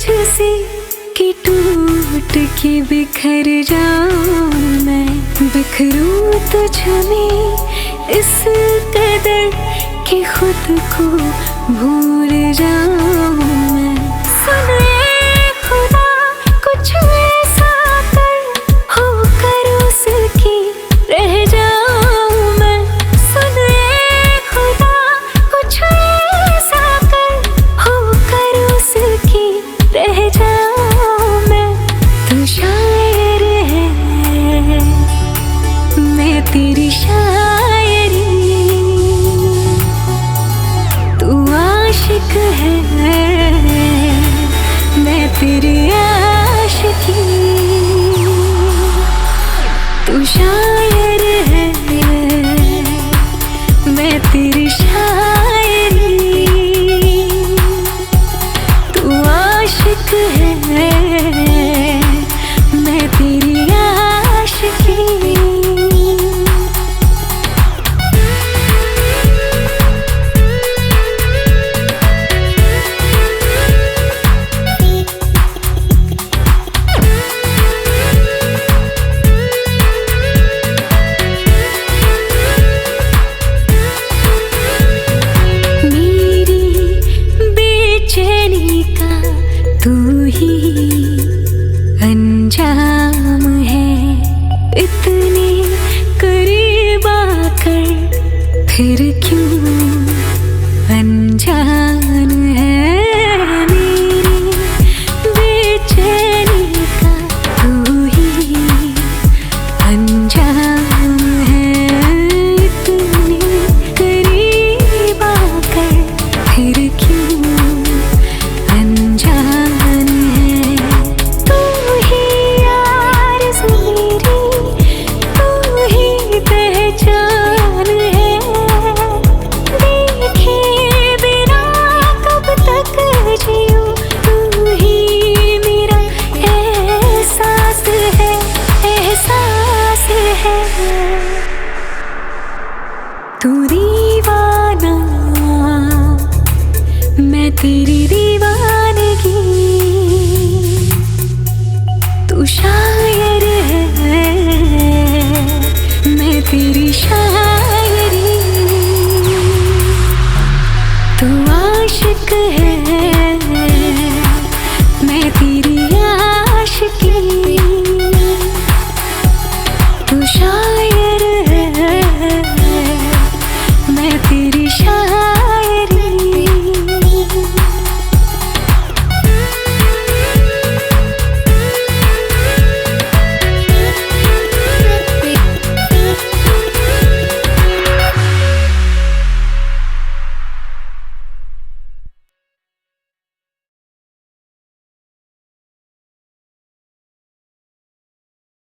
तुझसे कि टूट के बिखर जाऊं मैं, बिखरूं तुझ में इस कदर कि खुद को भूल जाऊं मैं। सुन ए खुदा कुछ ऐसा कर, होकर उसकी रह जाऊं मैं। सुन ए खुदा कुछ ऐसा कर, होकर उसकी रह जाऊं मैं। तू शायर है, मैं तेरी शायरी, तू आशिक है, मैं तेरी आशिकी। तू शायर है, मैं तेरी शायरी, तू आशिक है,